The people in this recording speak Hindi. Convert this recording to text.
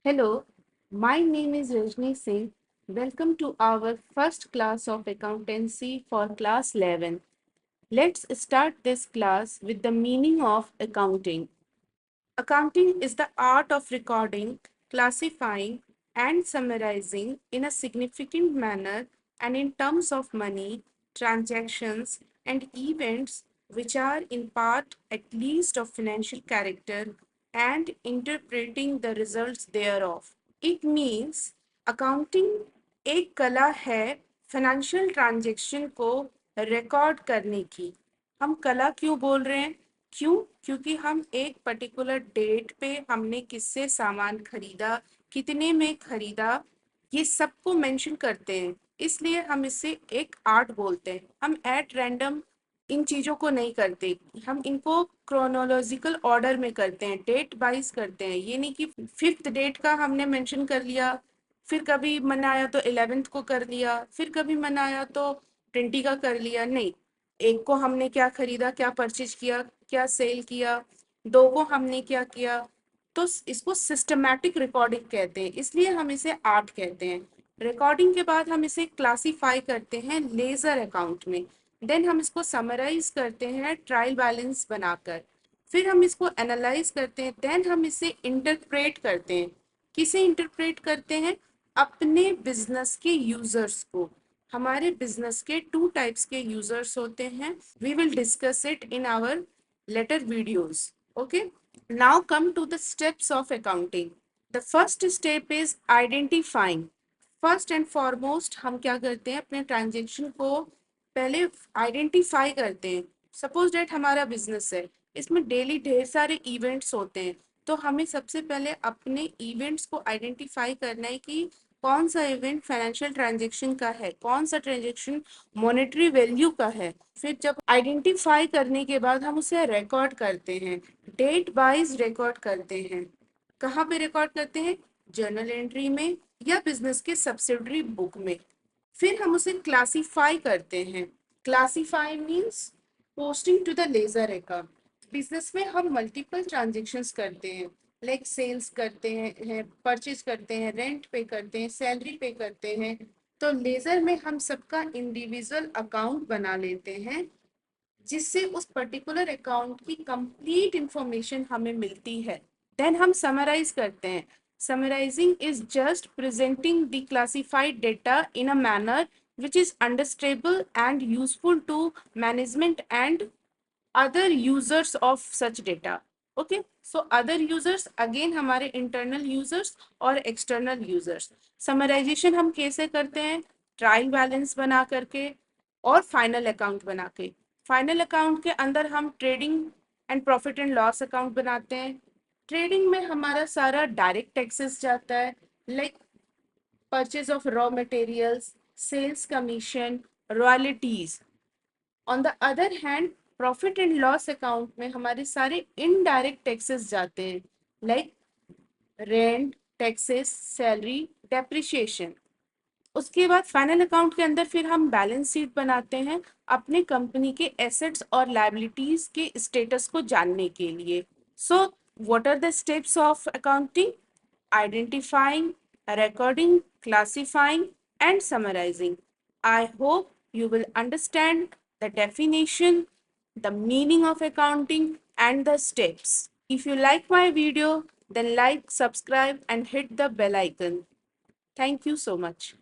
Hello, my name is Rajni Singh. Welcome to our first class of accountancy for class 11. Let's start this class with the meaning of accounting. Accounting is the art of recording, classifying, and summarizing in a significant manner and in terms of money, transactions, and events which are in part at least of financial character and interpreting the results thereof. It means accounting एक कला है फाइनेंशियल ट्रांजैक्शन को रिकॉर्ड करने की। हम कला क्यों बोल रहे हैं? क्यों? क्योंकि हम एक पर्टिकुलर डेट पे हमने किससे सामान खरीदा, कितने में खरीदा, ये सबको मेंशन करते हैं, इसलिए हम इसे एक आर्ट बोलते हैं। हम एट रैंडम इन चीज़ों को नहीं करते, हम इनको क्रोनोलॉजिकल ऑर्डर में करते हैं, डेट वाइज करते हैं। ये नहीं कि 5th डेट का हमने मेंशन कर लिया, फिर कभी मन आया तो 11th को कर लिया, फिर कभी मन आया तो 20 का कर लिया। नहीं, एक को हमने क्या खरीदा, क्या परचेज किया, क्या सेल किया, दो को हमने क्या किया, तो इसको सिस्टमैटिक रिकॉर्डिंग कहते हैं, इसलिए हम इसे आर्ट कहते हैं। रिकॉर्डिंग के बाद हम इसे क्लासीफाई करते हैं लेजर अकाउंट में, देन हम इसको समराइज करते हैं ट्रायल बैलेंस बनाकर, फिर हम इसको एनालाइज करते हैं, देन हम इसे इंटरप्रेट करते हैं। किसे इंटरप्रेट करते हैं? अपने बिजनेस के यूजर्स को। हमारे बिजनेस के 2 टाइप्स के यूजर्स होते हैं। We will discuss it in our later videos. Okay, now come to the steps of accounting. The first step is identifying. First and foremost हम क्या करते हैं, अपने ट्रांजेक्शन को पहले आइडेंटिफाई करते हैं। सपोज डेट हमारा बिजनेस है, इसमें डेली ढेर सारे इवेंट्स होते हैं, तो हमें सबसे पहले अपने इवेंट्स को आइडेंटिफाई करना है कि कौन सा इवेंट फाइनेंशियल ट्रांजैक्शन का है, कौन सा ट्रांजैक्शन मॉनेटरी वैल्यू का है। फिर जब आइडेंटिफाई करने के बाद हम उसे रिकॉर्ड करते हैं, डेट वाइज रिकॉर्ड करते हैं। कहाँ पे रिकॉर्ड करते हैं? जर्नल एंट्री में या बिजनेस के सब्सिडरी बुक में। फिर हम उसे क्लासीफाई करते हैं। Classify means posting to the ledger account. Business में हम मल्टीपल ट्रांजेक्शन्स करते हैं, लाइक सेल्स करते हैं, परचेज करते हैं, रेंट पे करते हैं, सैलरी पे करते हैं। तो लेजर में हम सबका इंडिविजुअल अकाउंट बना लेते हैं, जिससे उस पर्टिकुलर अकाउंट की कंप्लीट इंफॉर्मेशन हमें मिलती है। देन हम समराइज करते हैं। Summarising is just presenting the classified data in a manner which is understandable and useful to management and other users of such data. Okay, so other users again हमारे internal users और external users. Summarization हम कैसे करते हैं? ट्रायल बैलेंस बना करके और फाइनल अकाउंट बना के। फाइनल अकाउंट के अंदर हम trading and profit and loss account बनाते हैं। ट्रेडिंग में हमारा सारा डायरेक्ट टैक्सेस जाता है, like purchase of raw materials, sales commission, royalties. On the other hand profit and loss account में हमारे सारे इनडायरेक्ट टैक्सेस जाते हैं, like rent, taxes, salary, depreciation. उसके बाद फाइनल अकाउंट के अंदर फिर हम बैलेंस शीट बनाते हैं अपने कंपनी के एसेट्स और लायबिलिटीज के स्टेटस को जानने के लिए। So what are the steps of accounting? Identifying, recording, classifying, and summarizing. I hope you will understand the definition, the meaning of accounting, and the steps. If you like my video, then like, subscribe, and hit the bell icon. Thank you so much.